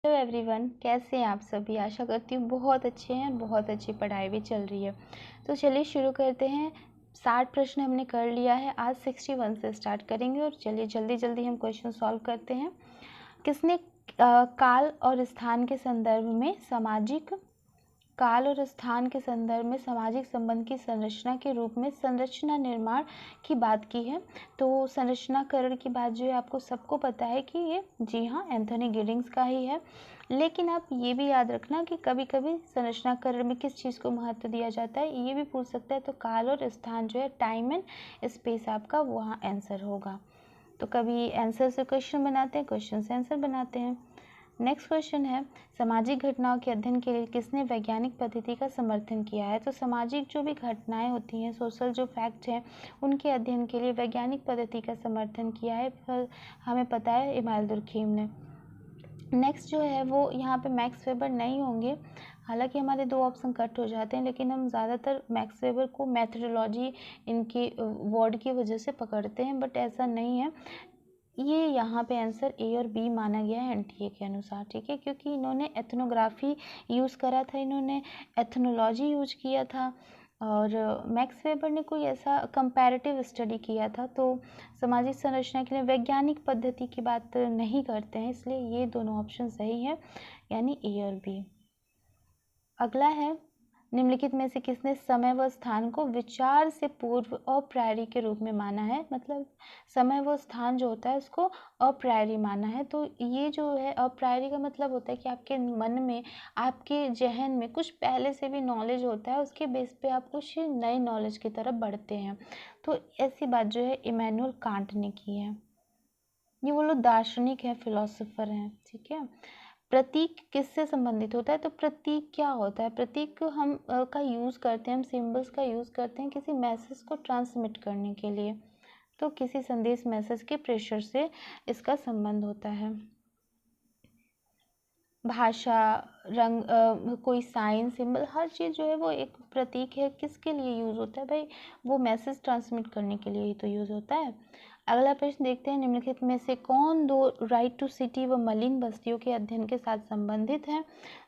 Hello everyone, कैसे हैं आप सभी। आशा करती हूँ बहुत अच्छे हैं, बहुत अच्छी पढ़ाई भी चल रही है। तो चलिए शुरू करते हैं। 60 प्रश्न हमने कर लिया है, आज 61 से स्टार्ट करेंगे और चलिए जल्दी जल्दी हम क्वेश्चन सॉल्व करते हैं। किसने काल और स्थान के संदर्भ में सामाजिक सामाजिक संबंध की संरचना के रूप में संरचना निर्माण की बात की है। तो संरचनाकरण की बात जो है आपको सबको पता है कि ये जी हाँ एंथोनी गिडिंग्स का ही है। लेकिन आप ये भी याद रखना कि कभी कभी संरचनाकरण में किस चीज़ को महत्व दिया जाता है, ये भी पूछ सकता है। तो काल और स्थान जो है, टाइम एंड स्पेस आपका वहाँ आंसर होगा। तो कभी आंसर से क्वेश्चन बनाते हैं, क्वेश्चन से आंसर बनाते हैं। नेक्स्ट क्वेश्चन है, सामाजिक घटनाओं के अध्ययन के लिए किसने वैज्ञानिक पद्धति का समर्थन किया है। तो सामाजिक जो भी घटनाएं होती हैं, सोशल जो फैक्ट हैं, उनके अध्ययन के लिए वैज्ञानिक पद्धति का समर्थन किया है, हमें पता है इमाइल दुर्खीम ने। नेक्स्ट जो है वो यहाँ पे मैक्स वेबर नहीं होंगे। हालांकि हमारे 2 ऑप्शन कट हो जाते हैं, लेकिन हम ज़्यादातर मैक्स वेबर को मेथोडोलॉजी इनकी वर्ड की वजह से पकड़ते हैं, बट ऐसा नहीं है। ये यहाँ पे आंसर ए और बी माना गया है एनटीए के अनुसार, ठीक है, क्योंकि इन्होंने एथनोग्राफी यूज़ करा था, इन्होंने एथनोलॉजी यूज किया था और मैक्स वेबर ने कोई ऐसा कंपैरेटिव स्टडी किया था। तो सामाजिक संरचना के लिए वैज्ञानिक पद्धति की बात नहीं करते हैं, इसलिए ये दोनों ऑप्शन सही है, यानी ए और बी। अगला है, निम्नलिखित में से किसने समय व स्थान को विचार से पूर्व अप्रायरी के रूप में माना है। मतलब समय व स्थान जो होता है उसको अप्रायरी माना है। तो ये जो है अप्रायरी का मतलब होता है कि आपके मन में, आपके जहन में कुछ पहले से भी नॉलेज होता है, उसके बेस पे आप कुछ नए नॉलेज की तरफ बढ़ते हैं। तो ऐसी बात जो है इमैनुअल कांट ने की है। ये वो लोग दार्शनिक है, फिलोसोफर हैं, ठीक है। प्रतीक किससे संबंधित होता है। तो प्रतीक क्या होता है, प्रतीक हम का यूज़ करते हैं, हम सिंबल्स का यूज़ करते हैं किसी मैसेज को ट्रांसमिट करने के लिए। तो किसी संदेश मैसेज के प्रेशर से इसका संबंध होता है। भाषा, रंग, कोई साइन, सिंबल, हर चीज़ जो है वो एक प्रतीक है। किसके लिए यूज़ होता है भाई, वो मैसेज ट्रांसमिट करने के लिए ही तो यूज़ होता है। अगला प्रश्न देखते हैं, निम्नलिखित में से कौन दो राइट टू सिटी व मलिन बस्तियों के अध्ययन के साथ संबंधित है।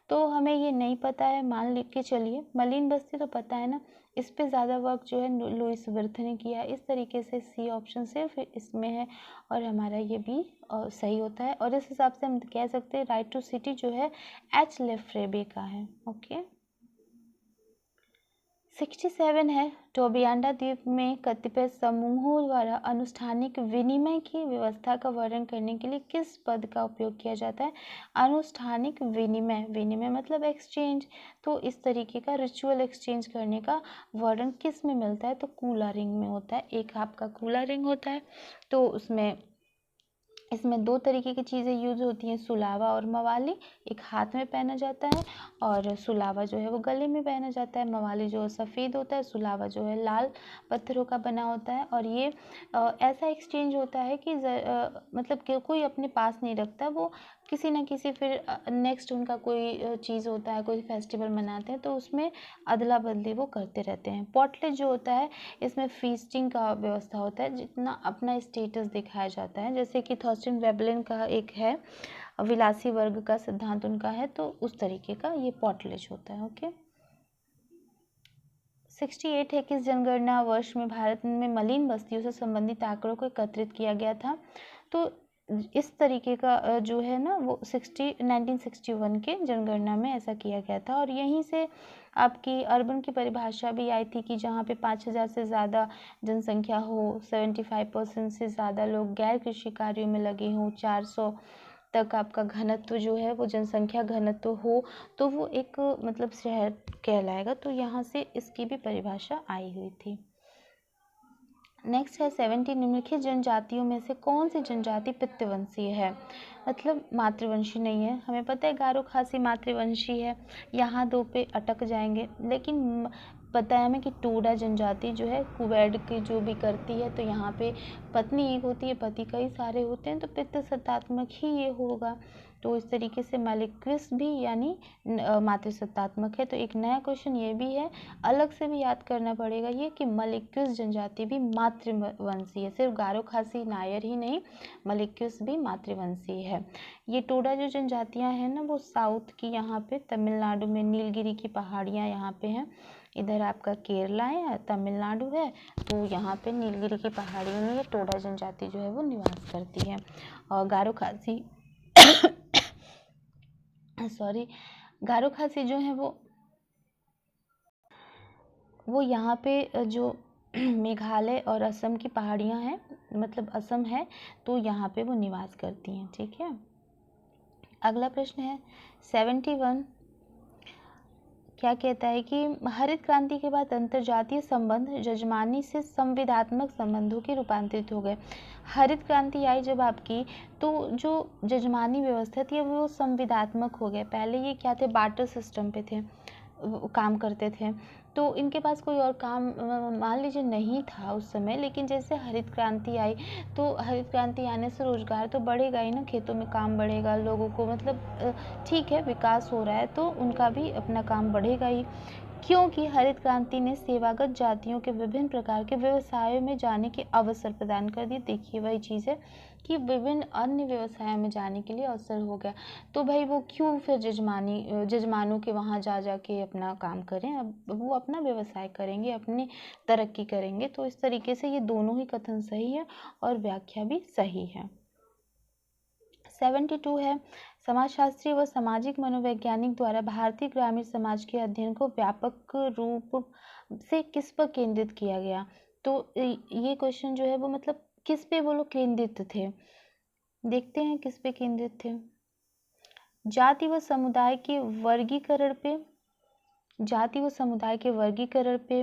तो हमें ये नहीं पता है, मान लिख के चलिए। मलिन बस्ती तो पता है ना, इस पे ज़्यादा वर्क जो है लुईस वर्थ ने किया। इस तरीके से सी ऑप्शन सिर्फ इसमें है और हमारा ये भी सही होता है। और इस हिसाब से हम कह सकते हैं राइट टू सिटी जो है एच लेफ्रेबे का है। ओके। 67 है, टोबियाना द्वीप में कतिपय समूहों द्वारा अनुष्ठानिक विनिमय की व्यवस्था का वर्णन करने के लिए किस पद का उपयोग किया जाता है। अनुष्ठानिक विनिमय, विनिमय मतलब एक्सचेंज। तो इस तरीके का रिचुअल एक्सचेंज करने का वर्णन किस में मिलता है। तो कूला रिंग में होता है। एक आपका कूला रिंग होता है, तो इसमें 2 तरीके की चीज़ें यूज होती हैं, सुलावा और मवाली। एक हाथ में पहना जाता है और सुलावा जो है वो गले में पहना जाता है। मवाली जो सफ़ेद होता है, सुलावा जो है लाल पत्थरों का बना होता है। और ये ऐसा एक्सचेंज होता है कि मतलब कि कोई अपने पास नहीं रखता, वो किसी न किसी फिर नेक्स्ट उनका कोई चीज़ होता है, कोई फेस्टिवल मनाते हैं तो उसमें अदला बदली वो करते रहते हैं। पॉटलेट जो होता है इसमें फीस्टिंग का व्यवस्था होता है, जितना अपना स्टेटस दिखाया जाता है। जैसे कि थॉर्स्टेन वेबलिन का एक है विलासी वर्ग का सिद्धांत उनका है, तो उस तरीके का ये पॉटलेज होता है। ओके। 68 है, किस जनगणना वर्ष में भारत में मलिन बस्तियों से संबंधित आंकड़ों को एकत्रित किया गया था। तो इस तरीके का जो है ना वो 1961 के जनगणना में ऐसा किया गया था। और यहीं से आपकी अर्बन की परिभाषा भी आई थी कि जहाँ पे 5000 से ज़्यादा जनसंख्या हो, 75% से ज़्यादा लोग गैर कृषि कार्यों में लगे हों, 400 तक आपका घनत्व जो है वो जनसंख्या घनत्व हो, तो वो एक मतलब शहर कहलाएगा। तो यहाँ से इसकी भी परिभाषा आई हुई थी। नेक्स्ट है 70, निम्नलिखित जनजातियों में से कौन सी जनजाति पितृवंशीय है। मतलब मातृवंशी नहीं है। हमें पता है गारो खासी मातृवंशी है, यहाँ 2 पे अटक जाएंगे। लेकिन बताया हमें कि टोडा जनजाति जो है कुवैड की जो भी करती है, तो यहाँ पे पत्नी एक होती है, पति कई सारे होते हैं, तो पितृसत्तात्मक ही ये होगा। तो इस तरीके से मालिक्विस भी यानी मातृसत्तात्मक है। तो एक नया क्वेश्चन ये भी है, अलग से भी याद करना पड़ेगा ये कि मालिक्विस जनजाति भी मातृवंशी है, सिर्फ गारो खासी नायर ही नहीं, मालिक्विस भी मातृवंशी है। ये टोडा जो जनजातियाँ हैं ना, वो साउथ की यहाँ पे तमिलनाडु में नीलगिरी की पहाड़ियाँ यहाँ पे हैं, इधर आपका केरला है, तमिलनाडु है, तो यहाँ पे नीलगिरी की पहाड़ियों में ये टोडा जनजाति जो है वो निवास करती है। और गारो खासी सॉरी, गारो खासी जो है वो यहाँ पे जो मेघालय और असम की पहाड़ियाँ हैं, मतलब असम है, तो यहाँ पे वो निवास करती हैं। ठीक है, अगला प्रश्न है 71, क्या कहता है कि हरित क्रांति के बाद अंतर्जातीय संबंध जजमानी से संविदात्मक संबंधों के रूपांतरित हो गए। हरित क्रांति आई जब आपकी, तो जो जजमानी व्यवस्था थी वो संविदात्मक हो गए। पहले ये क्या थे, बार्टर सिस्टम पे थे, काम करते थे, तो इनके पास कोई और काम मान लीजिए नहीं था उस समय। लेकिन जैसे हरित क्रांति आई, तो हरित क्रांति आने से रोजगार तो बढ़ेगा ही ना, खेतों में काम बढ़ेगा, लोगों को मतलब ठीक है विकास हो रहा है, तो उनका भी अपना काम बढ़ेगा ही, क्योंकि हरित क्रांति ने सेवागत जातियों के विभिन्न प्रकार के व्यवसायों में जाने के अवसर प्रदान कर दिए। देखिए वही चीज़ है कि विभिन्न अन्य व्यवसायों में जाने के लिए अवसर हो गया। तो भाई वो क्यों फिर जजमानों के वहाँ जा के अपना काम करें, अब वो अपना व्यवसाय करेंगे, अपनी तरक्की करेंगे। तो इस तरीके से ये दोनों ही कथन सही है और व्याख्या भी सही है। 72 है, समाजशास्त्री व सामाजिक मनोवैज्ञानिक द्वारा भारतीय ग्रामीण समाज के अध्ययन को व्यापक रूप से किस पर केंद्रित किया गया। तो ये क्वेश्चन जो है वो मतलब किस पे वो लोग केंद्रित थे, देखते हैं किस पे केंद्रित थे। जाति व समुदाय के वर्गीकरण पे, जाति व समुदाय के वर्गीकरण पे,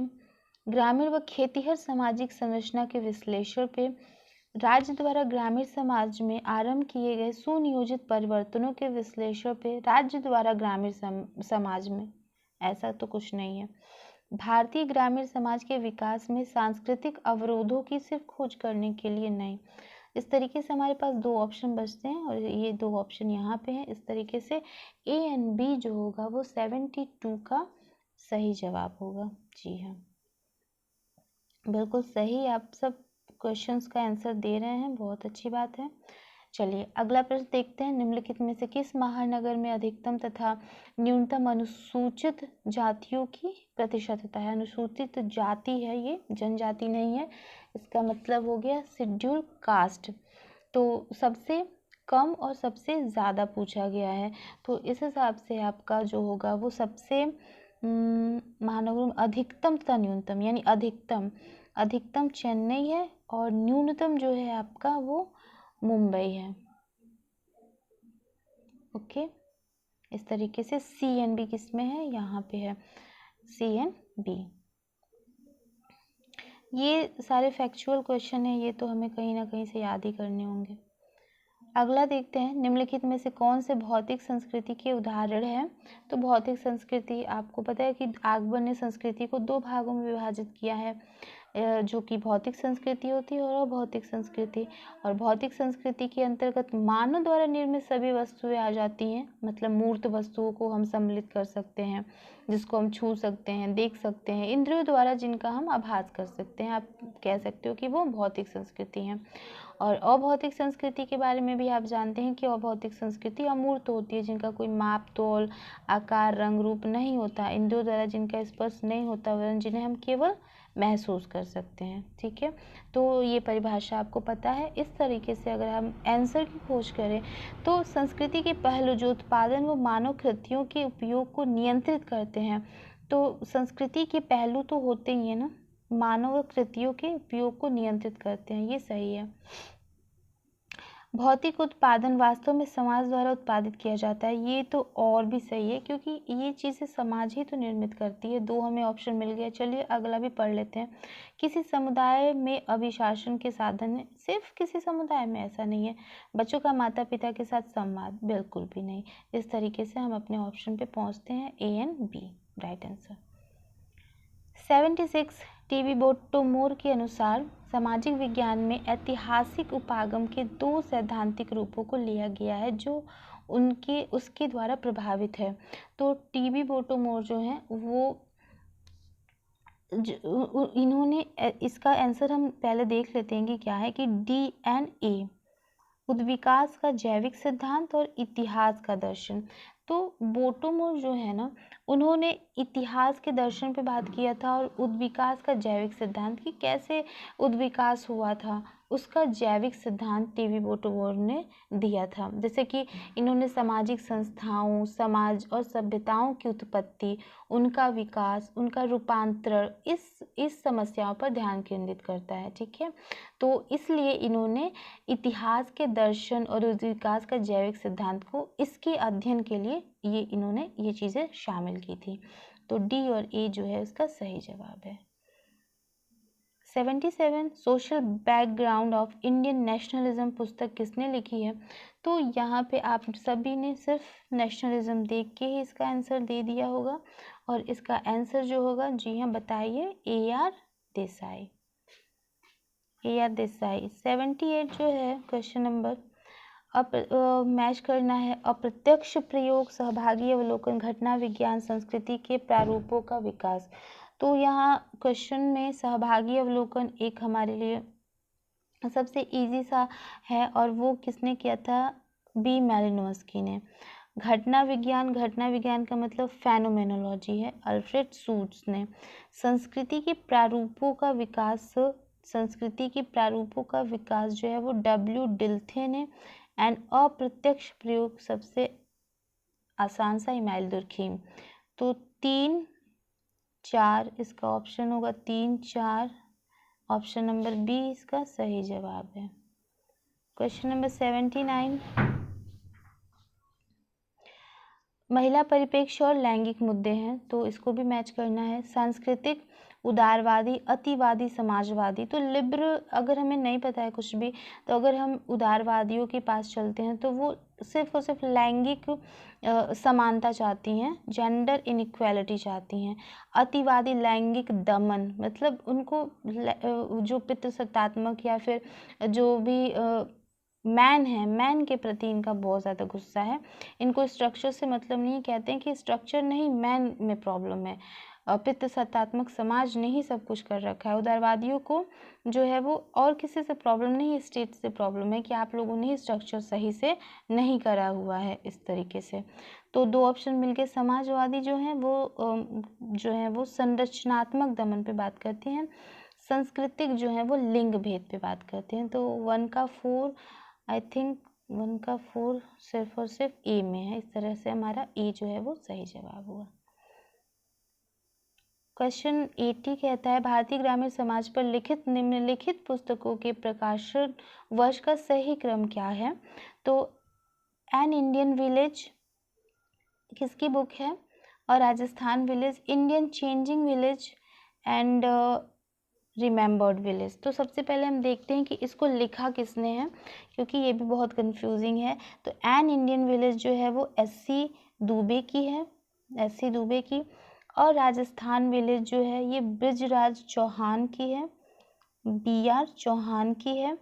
ग्रामीण व खेतीहर सामाजिक संरचना के विश्लेषण पे, राज्य द्वारा ग्रामीण समाज में आरंभ किए गए सुनियोजित परिवर्तनों के विश्लेषण पे, राज्य द्वारा ग्रामीण समाज में, ऐसा तो कुछ नहीं है। भारतीय ग्रामीण समाज के विकास में सांस्कृतिक अवरोधों की सिर्फ खोज करने के लिए नहीं। इस तरीके से हमारे पास दो ऑप्शन बचते हैं और ये दो ऑप्शन यहाँ पे हैं। इस तरीके से ए एंड बी जो होगा वो 72 का सही जवाब होगा। जी हाँ, बिल्कुल सही, आप सब क्वेश्चंस का आंसर दे रहे हैं, बहुत अच्छी बात है। चलिए अगला प्रश्न देखते हैं, निम्नलिखित में से किस महानगर में अधिकतम तथा न्यूनतम अनुसूचित जातियों की प्रतिशतता है। अनुसूचित जाति है ये, जनजाति नहीं है, इसका मतलब हो गया शेड्यूल कास्ट। तो सबसे कम और सबसे ज़्यादा पूछा गया है, तो इस हिसाब से आपका जो होगा वो सबसे महानगरों में अधिकतम तथा न्यूनतम, यानी अधिकतम चेन्नई है और न्यूनतम जो है आपका वो मुंबई है। ओके, इस तरीके से सी एन बी किस में है, यहाँ पे है सी एन बी। ये सारे फैक्चुअल क्वेश्चन है, ये तो हमें कहीं ना कहीं से याद ही करने होंगे। अगला देखते हैं, निम्नलिखित में से कौन से भौतिक संस्कृति के उदाहरण हैं। तो भौतिक संस्कृति, आपको पता है कि अकबर ने संस्कृति को दो भागों में विभाजित किया है, जो कि भौतिक संस्कृति होती है और अभौतिक संस्कृति। और भौतिक संस्कृति के अंतर्गत मानव द्वारा निर्मित सभी वस्तुएं आ जाती हैं, मतलब मूर्त वस्तुओं को हम सम्मिलित कर सकते हैं, जिसको हम छू सकते हैं, देख सकते हैं, इंद्रियों द्वारा जिनका हम आभास कर सकते हैं, आप कह सकते हो कि वो भौतिक संस्कृति हैं। और अभौतिक संस्कृति के बारे में भी आप जानते हैं कि अभौतिक संस्कृति अमूर्त होती है, जिनका कोई माप तोल आकार रंग रूप नहीं होता, इंद्रियों द्वारा जिनका स्पर्श नहीं होता, वरन जिन्हें हम केवल महसूस कर सकते हैं। ठीक है, तो ये परिभाषा आपको पता है। इस तरीके से अगर हम आंसर की खोज करें तो संस्कृति के पहलू जो उत्पादन व मानव कृतियों के उपयोग को नियंत्रित करते हैं, तो संस्कृति के पहलू तो होते ही है ना, मानव कृतियों के उपयोग को नियंत्रित करते हैं, ये सही है। भौतिक उत्पादन वास्तव में समाज द्वारा उत्पादित किया जाता है, ये तो और भी सही है, क्योंकि ये चीज़ें समाज ही तो निर्मित करती है। दो हमें ऑप्शन मिल गया। चलिए अगला भी पढ़ लेते हैं। किसी समुदाय में अभिशासन के साधन है, सिर्फ किसी समुदाय में, ऐसा नहीं है। बच्चों का माता पिता के साथ संवाद, बिल्कुल भी नहीं। इस तरीके से हम अपने ऑप्शन पे पहुँचते हैं, A and B right answer. 76 TB Bottomore के अनुसार सामाजिक विज्ञान में ऐतिहासिक उपागम के 2 सैद्धांतिक रूपों को लिया गया है जो उसके द्वारा प्रभावित है। तो टीवी बोट्टोमोर जो है वो इन्होंने इसका आंसर हम पहले देख लेते हैं कि क्या है, कि DNA उद्विकास का जैविक सिद्धांत और इतिहास का दर्शन। तो बोट्टोमोर जो है ना, उन्होंने इतिहास के दर्शन पे बात किया था और उद्विकास का जैविक सिद्धांत कि कैसे उद्विकास हुआ था, उसका जैविक सिद्धांत टीवी बोट्टोमोर ने दिया था। जैसे कि इन्होंने सामाजिक संस्थाओं, समाज और सभ्यताओं की उत्पत्ति, उनका विकास, उनका रूपांतरण, इस समस्याओं पर ध्यान केंद्रित करता है। ठीक है, तो इसलिए इन्होंने इतिहास के दर्शन और विकास का जैविक सिद्धांत को इसके अध्ययन के लिए इन्होंने ये चीज़ें शामिल की थी। तो डी और ए जो है इसका सही जवाब है। 77 social background of Indian nationalism पुस्तक किसने लिखी है? तो यहाँ पे आप सभी ने सिर्फ नेशनलिज्म देख के ही इसका आंसर दे दिया होगा और इसका आंसर जो होगा, जी हाँ बताइए, AR देसाई। AR देसाई। 78 जो है क्वेश्चन नंबर मैच करना है। अप्रत्यक्ष प्रयोग, सहभागी अवलोकन, घटना विज्ञान, संस्कृति के प्रारूपों का विकास। तो यहाँ क्वेश्चन में सहभागी अवलोकन एक हमारे लिए सबसे इजी सा है और वो किसने किया था? B. मैलिनोव्स्की ने। घटना विज्ञान का मतलब फेनोमेनोलॉजी है, अल्फ्रेड सूट्स ने। संस्कृति के प्रारूपों का विकास जो है वो W. डिल्थे ने। एंड अप्रत्यक्ष प्रयोग सबसे आसान सा इमाइल दुर्खीम। तो 3, 4 इसका ऑप्शन होगा, 3, 4 ऑप्शन नंबर B इसका सही जवाब है। क्वेश्चन नंबर 79 महिला परिप्रेक्ष्य और लैंगिक मुद्दे हैं, तो इसको भी मैच करना है। सांस्कृतिक, उदारवादी, अतिवादी, समाजवादी। तो लिबरल अगर हमें नहीं पता है कुछ भी, तो अगर हम उदारवादियों के पास चलते हैं तो वो सिर्फ और सिर्फ लैंगिक समानता चाहती हैं, जेंडर इनइक्वालिटी चाहती हैं। अतिवादी लैंगिक दमन, मतलब उनको जो पितृसत्तात्मक या फिर जो भी मैन के प्रति इनका बहुत ज़्यादा गुस्सा है। इनको स्ट्रक्चर से मतलब नहीं, कहते हैं कि स्ट्रक्चर नहीं, मैन में प्रॉब्लम है, पितृसत्तात्मक समाज ने ही सब कुछ कर रखा है। उदारवादियों को जो है वो और किसी से प्रॉब्लम नहीं, स्टेट से प्रॉब्लम है कि आप लोगों ने स्ट्रक्चर सही से नहीं करा हुआ है इस तरीके से। तो 2 ऑप्शन मिलके समाजवादी जो है वो संरचनात्मक दमन पे बात करती हैं। सांस्कृतिक जो है वो लिंग भेद पे बात करते हैं। तो 1 का 4 आई थिंक 1 का 4 सिर्फ और सिर्फ ए में है। इस तरह से हमारा ए जो है वो सही जवाब हुआ। क्वेश्चन 80 कहता है भारतीय ग्रामीण समाज पर लिखित निम्नलिखित पुस्तकों के प्रकाशन वर्ष का सही क्रम क्या है? तो एन इंडियन विलेज किसकी बुक है? और Rajasthan village, Indian changing village and remembered village. तो सबसे पहले हम देखते हैं कि इसको लिखा किसने है, क्योंकि ये भी बहुत कंफ्यूजिंग है। तो एन इंडियन विलेज जो है वो SC दुबे की है, SC दुबे की। और राजस्थान विलेज जो है ये ब्रिजराज चौहान की है, BR चौहान की है।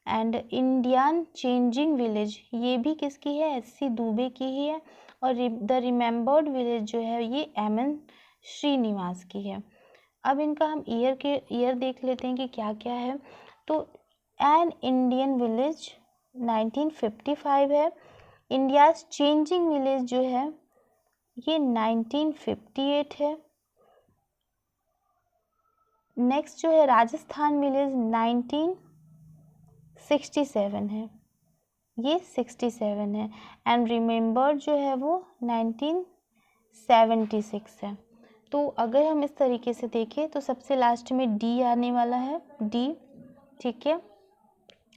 एंड इंडियन चेंजिंग विलेज ये भी किसकी है? SC दुबे की ही है। और द रिमेम्बर्ड विलेज जो है ये MN श्रीनिवास की है। अब इनका हम ईयर देख लेते हैं कि क्या क्या है। तो एन इंडियन विलेज 1955 है। इंडियाज चेंजिंग विलेज जो है ये 1958 है। नेक्स्ट जो है राजस्थान विलेज 1967 है, ये 67 है। एंड रिमेम्बर्ड जो है वो 1976 है। तो अगर हम इस तरीके से देखें तो सबसे लास्ट में D आने वाला है, D। ठीक है,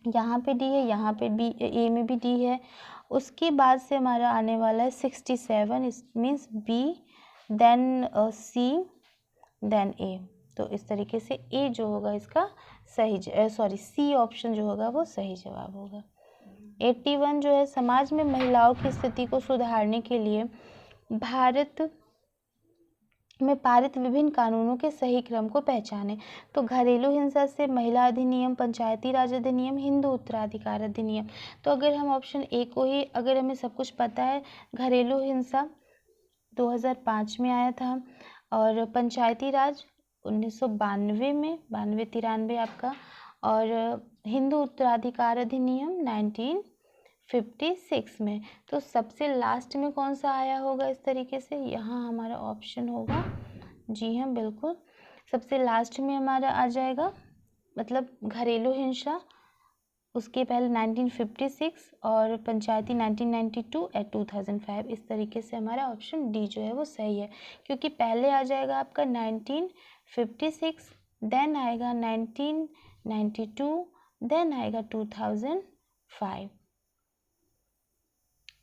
यहाँ पे D है, यहाँ पे B, A में भी D है। उसके बाद से हमारा आने वाला है 67, इस means B, then C, then A। तो इस तरीके से A जो होगा इसका C ऑप्शन जो होगा वो सही जवाब होगा। 81 जो है समाज में महिलाओं की स्थिति को सुधारने के लिए भारत में पारित विभिन्न कानूनों के सही क्रम को पहचाने। तो घरेलू हिंसा से महिला अधिनियम, पंचायती राज अधिनियम, हिंदू उत्तराधिकार अधिनियम। तो अगर हम ऑप्शन ए को ही, अगर हमें सब कुछ पता है, घरेलू हिंसा 2005 में आया था, और पंचायती राज 1992 में, 92-93 आपका, और हिंदू उत्तराधिकार अधिनियम 1956 में। तो सबसे लास्ट में कौन सा आया होगा इस तरीके से, यहाँ हमारा ऑप्शन होगा, जी हाँ बिल्कुल, सबसे लास्ट में हमारा आ जाएगा, मतलब घरेलू हिंसा उसके पहले 1956 और पंचायती 1992 और 2005। इस तरीके से हमारा ऑप्शन डी जो है वो सही है, क्योंकि पहले आ जाएगा आपका 1956, देन आएगा 1992, देन आएगा 2005।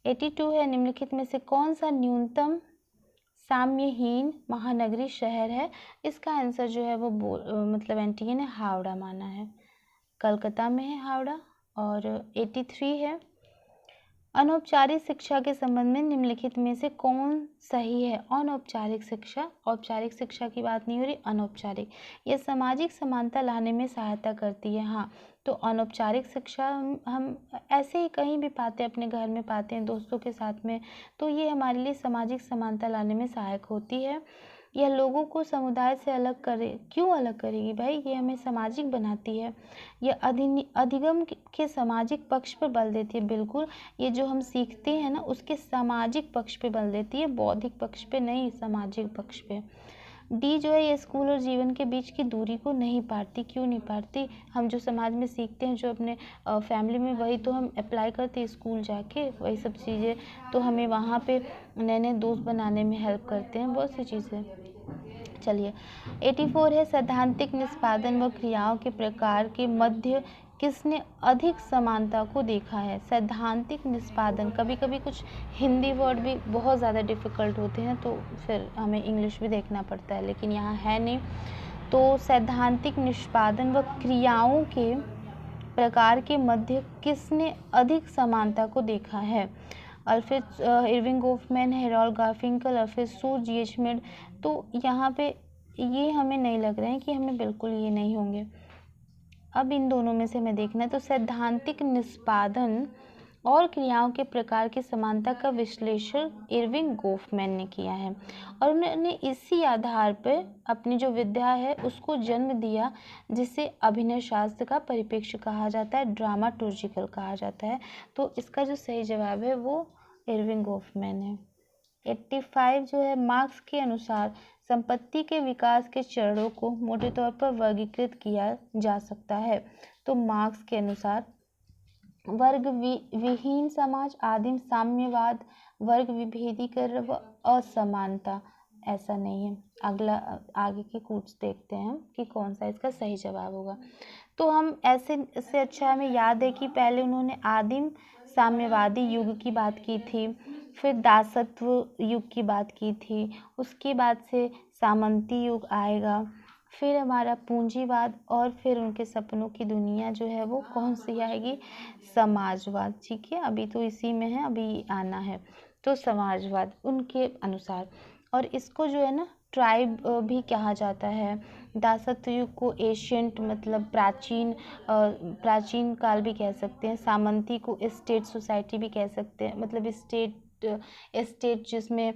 82 है, निम्नलिखित में से कौन सा न्यूनतम साम्यहीन महानगरीय शहर है। इसका आंसर जो है वो मतलब एनटीए ने हावड़ा माना है, कलकत्ता में है हावड़ा। और 83 है, अनौपचारिक शिक्षा के संबंध में निम्नलिखित में से कौन सही है। अनौपचारिक शिक्षा, औपचारिक शिक्षा की बात नहीं हो रही, अनौपचारिक, यह सामाजिक समानता लाने में सहायता करती है। हाँ, तो अनौपचारिक शिक्षा हम ऐसे ही कहीं भी पाते हैं, अपने घर में पाते हैं, दोस्तों के साथ में, तो ये हमारे लिए सामाजिक समानता लाने में सहायक होती है। यह लोगों को समुदाय से अलग करे, क्यों अलग करेगी भाई, ये हमें सामाजिक बनाती है। यह अधिगम के सामाजिक पक्ष पर बल देती है, बिल्कुल, ये जो हम सीखते हैं ना उसके सामाजिक पक्ष पे बल देती है, बौद्धिक पक्ष पे नहीं, सामाजिक पक्ष पे। डी जो है ये स्कूल और जीवन के बीच की दूरी को नहीं पारती। क्यों नहीं पारती, हम जो समाज में सीखते हैं, जो अपने फैमिली में, वही तो हम अप्लाई करते हैं स्कूल जाके, वही सब चीज़ें तो हमें वहाँ पे नए नए दोस्त बनाने में हेल्प करते हैं, बहुत सी चीज़ें। चलिए 84 है, सैद्धांतिक निष्पादन व क्रियाओं के प्रकार के मध्य किसने अधिक समानता को देखा है। सैद्धांतिक निष्पादन, कभी कभी कुछ हिंदी वर्ड भी बहुत ज़्यादा डिफ़िकल्ट होते हैं, तो फिर हमें इंग्लिश भी देखना पड़ता है, लेकिन यहाँ है नहीं। तो सैद्धांतिक निष्पादन व क्रियाओं के प्रकार के मध्य किसने अधिक समानता को देखा है। Alfred Irving Goffman, Harold Garfinkel, Alfred सू, जी.एच. मिड। तो यहाँ पे ये हमें नहीं लग रहा है कि हमें बिल्कुल ये नहीं होंगे। अब इन दोनों में से हमें देखना है, तो सैद्धांतिक निष्पादन और क्रियाओं के प्रकार की समानता का विश्लेषण इरविंग गोफमैन ने किया है, और उन्होंने इसी आधार पर अपनी जो विद्या है उसको जन्म दिया, जिसे अभिनय शास्त्र का परिप्रेक्ष्य कहा जाता है, ड्रामाटुर्जिकल कहा जाता है। तो इसका जो सही जवाब है वो इरविंग गोफमैन है। 85 जो है, मार्क्स के अनुसार संपत्ति के विकास के चरणों को मोटे तौर पर वर्गीकृत किया जा सकता है। तो मार्क्स के अनुसार वर्ग विहीन समाज, आदिम साम्यवाद, वर्ग विभेदीकरण व असमानता, ऐसा नहीं है। अगला आगे के कुछ देखते हैं हम कि कौन सा इसका सही जवाब होगा। तो हम ऐसे से अच्छा हमें याद है कि पहले उन्होंने आदिम साम्यवादी युग की बात की थी, फिर दासत्व युग की बात की थी, उसके बाद से सामंती युग आएगा, फिर हमारा पूंजीवाद, और फिर उनके सपनों की दुनिया जो है वो कौन सी आएगी, समाजवाद। ठीक है, अभी तो इसी में है, अभी आना है। तो समाजवाद उनके अनुसार, और इसको जो है ना ट्राइब भी कहा जाता है। दासत्व युग को एशियंट, मतलब प्राचीन काल भी कह सकते हैं। सामंती को स्टेट सोसाइटी भी कह सकते हैं, मतलब स्टेट जिसमें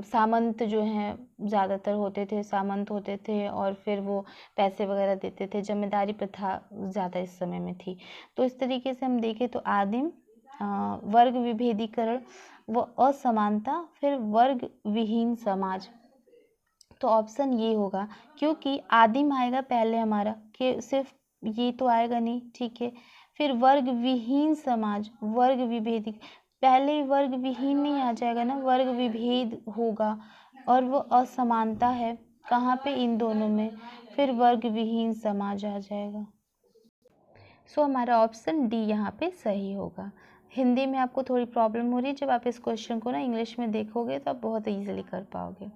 सामंत जो हैं ज़्यादातर होते थे, सामंत होते थे, और फिर वो पैसे वगैरह देते थे, जमींदारी प्रथा ज़्यादा इस समय में थी। तो इस तरीके से हम देखें तो आदिम, वर्ग विभेदीकरण व असमानता, फिर वर्ग विहीन समाज। तो ऑप्शन ये होगा, क्योंकि आदिम आएगा पहले हमारा, कि सिर्फ ये तो आएगा नहीं, ठीक है। फिर वर्ग विहीन समाज, वर्ग विभेदी, पहले वर्ग विहीन नहीं आ जाएगा ना, वर्ग विभेद होगा, और वो असमानता है कहाँ पे, इन दोनों में, फिर वर्ग विहीन समाज आ जाएगा। सो हमारा ऑप्शन डी यहाँ पे सही होगा। हिंदी में आपको थोड़ी प्रॉब्लम हो रही है, जब आप इस क्वेश्चन को ना इंग्लिश में देखोगे तो आप बहुत ईजिली कर पाओगे।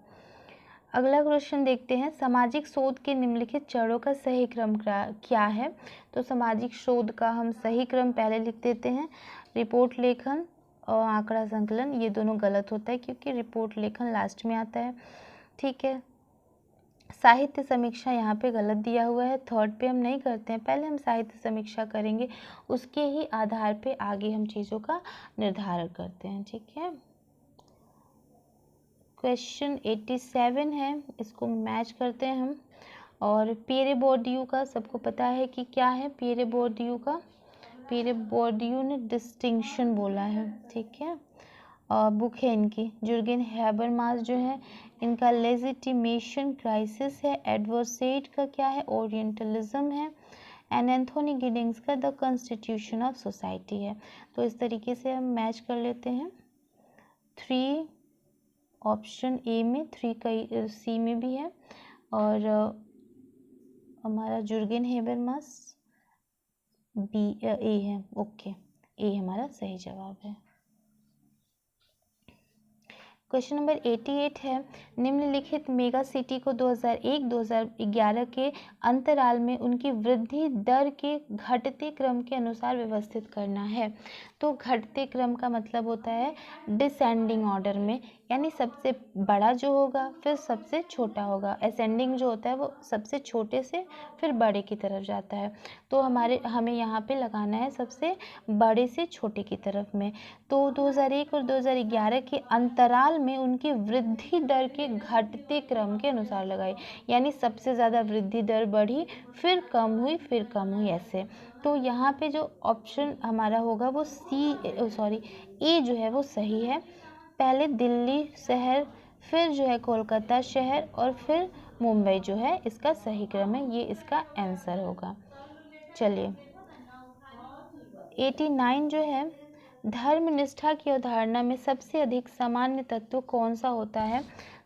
अगला क्वेश्चन देखते हैं, सामाजिक शोध के निम्नलिखित चरणों का सही क्रम क्या है। तो सामाजिक शोध का हम सही क्रम पहले लिख देते हैं। रिपोर्ट लेखन और आंकड़ा संकलन, ये दोनों गलत होता है, क्योंकि रिपोर्ट लेखन लास्ट में आता है। ठीक है। साहित्य समीक्षा यहाँ पे गलत दिया हुआ है, थर्ड पे हम नहीं करते हैं, पहले हम साहित्य समीक्षा करेंगे, उसके ही आधार पे आगे हम चीज़ों का निर्धारण करते हैं। ठीक है, क्वेश्चन 87 है, इसको मैच करते हैं हम। और पियरे बोर्डियू का सबको पता है कि क्या है पियरे बोर्डियू का। पियरे बोर्डियू ने डिस्टिंक्शन बोला है। ठीक है, बुक है इनकी। जुर्गेन हैबरमास जो है इनका लेजिटिमेशन क्राइसिस है। एडवर्ड सेड का क्या है, ओरिएंटलिज्म है। एंड एंथोनी गिडिंग्स का द कॉन्स्टिट्यूशन ऑफ सोसाइटी है। तो इस तरीके से हम मैच कर लेते हैं। 3 ऑप्शन ए में, 3 का सी में भी है, और हमारा जुर्गेन हैबरमास बी ए है। ओके, ए हमारा सही जवाब है। क्वेश्चन नंबर 88 है, निम्नलिखित मेगा सिटी को 2001-2011 के अंतराल में उनकी वृद्धि दर के घटते क्रम के अनुसार व्यवस्थित करना है। तो घटते क्रम का मतलब होता है डिसेंडिंग ऑर्डर में, यानी सबसे बड़ा जो होगा फिर सबसे छोटा होगा। असेंडिंग जो होता है वो सबसे छोटे से फिर बड़े की तरफ जाता है। तो हमें यहाँ पे लगाना है सबसे बड़े से छोटे की तरफ में। तो 2001 और 2011 के अंतराल में उनकी वृद्धि दर के घटते क्रम के अनुसार लगाई, यानी सबसे ज़्यादा वृद्धि दर बढ़ी, फिर कम हुई, फिर कम हुई, ऐसे। तो यहाँ पे जो ऑप्शन हमारा होगा वो ए जो है वो सही है। पहले दिल्ली शहर, फिर जो है कोलकाता शहर, और फिर मुंबई जो है इसका सही क्रम है, ये इसका आंसर होगा। चलिए 89 जो है, धर्मनिष्ठा की अवधारणा में सबसे अधिक सामान्य तत्व कौन सा होता है।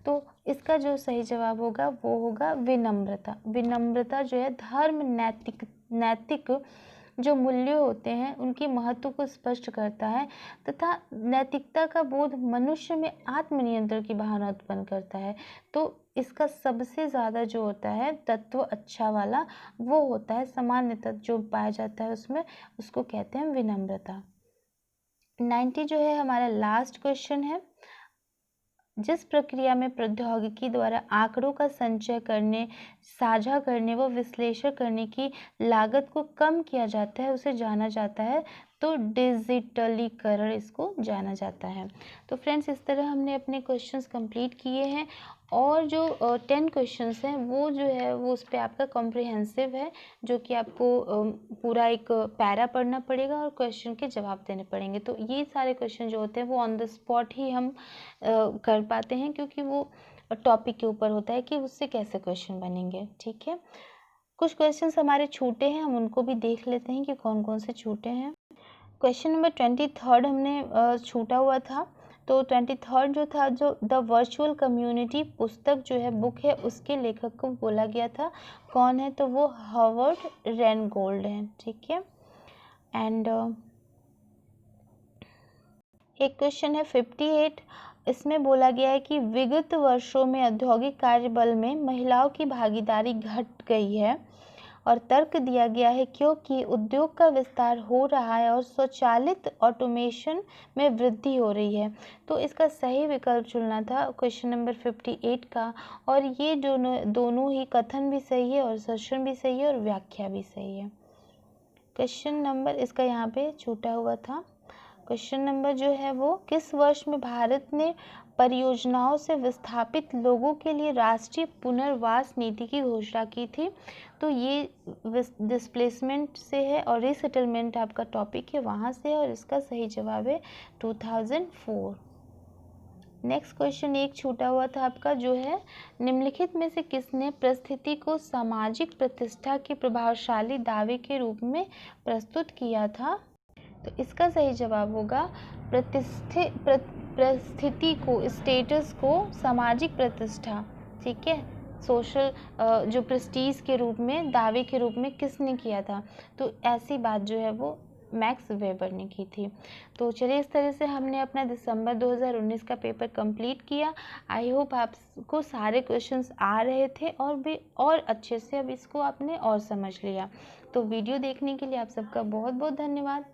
तो इसका जो सही जवाब होगा वो होगा विनम्रता। विनम्रता जो है धर्म नैतिक जो मूल्य होते हैं उनके महत्व को स्पष्ट करता है, तथा नैतिकता का बोध मनुष्य में आत्मनियंत्रण की भावना उत्पन्न करता है। तो इसका सबसे ज़्यादा जो होता है तत्व अच्छा वाला वो होता है, सामान्य तत्व जो पाया जाता है उसमें, उसको कहते हैं विनम्रता। 90 जो है हमारा लास्ट क्वेश्चन है, जिस प्रक्रिया में प्रौद्योगिकी द्वारा आंकड़ों का संचय करने, साझा करने व विश्लेषण करने की लागत को कम किया जाता है उसे जाना जाता है, तो डिजिटलीकरण इसको जाना जाता है। तो फ्रेंड्स, इस तरह हमने अपने क्वेश्चंस कंप्लीट किए हैं, और जो 10 क्वेश्चंस हैं वो जो है वो उस पर आपका कॉम्प्रिहेंसिव है, जो कि आपको पूरा एक पैरा पढ़ना पड़ेगा और क्वेश्चन के जवाब देने पड़ेंगे। तो ये सारे क्वेश्चन जो होते हैं वो ऑन द स्पॉट ही हम कर पाते हैं, क्योंकि वो टॉपिक के ऊपर होता है कि उससे कैसे क्वेश्चन बनेंगे। ठीक है, कुछ क्वेश्चंस हमारे छूटे हैं, हम उनको भी देख लेते हैं कि कौन कौन से छूटे हैं। क्वेश्चन नंबर 23 हमने छूटा हुआ था। तो 23 जो था, जो द वर्चुअल कम्युनिटी पुस्तक जो है, बुक है, उसके लेखक को बोला गया था, कौन है, तो वो हॉवर्ड रेनगोल्ड है। ठीक है, एंड एक क्वेश्चन है 58, इसमें बोला गया है कि विगत वर्षों में औद्योगिक कार्यबल में महिलाओं की भागीदारी घट गई है, और तर्क दिया गया है क्योंकि उद्योग का विस्तार हो रहा है और स्वचालित ऑटोमेशन में वृद्धि हो रही है। तो इसका सही विकल्प चुनना था क्वेश्चन नंबर 58 का, और ये दोनों ही कथन भी सही है, और असर्शन भी सही है, और व्याख्या भी सही है। क्वेश्चन नंबर इसका यहाँ पे छूटा हुआ था। क्वेश्चन नंबर जो है वो, किस वर्ष में भारत ने परियोजनाओं से विस्थापित लोगों के लिए राष्ट्रीय पुनर्वास नीति की घोषणा की थी। तो ये डिस्प्लेसमेंट से है, और रीसेटलमेंट आपका टॉपिक है वहाँ से, और इसका सही जवाब है 2004। नेक्स्ट क्वेश्चन एक छूटा हुआ था आपका, जो है निम्नलिखित में से किसने परिस्थिति को सामाजिक प्रतिष्ठा के प्रभावशाली दावे के रूप में प्रस्तुत किया था। तो इसका सही जवाब होगा परिस्थिति को, स्टेटस को सामाजिक प्रतिष्ठा। ठीक है, सोशल जो प्रेस्टीज के रूप में, दावे के रूप में किसने किया था, तो ऐसी बात जो है वो मैक्स वेबर ने की थी। तो चलिए, इस तरह से हमने अपना दिसंबर 2019 का पेपर कंप्लीट किया। आई होप आपको सारे क्वेश्चंस आ रहे थे, और भी और अच्छे से अब इसको आपने और समझ लिया। तो वीडियो देखने के लिए आप सबका बहुत बहुत धन्यवाद।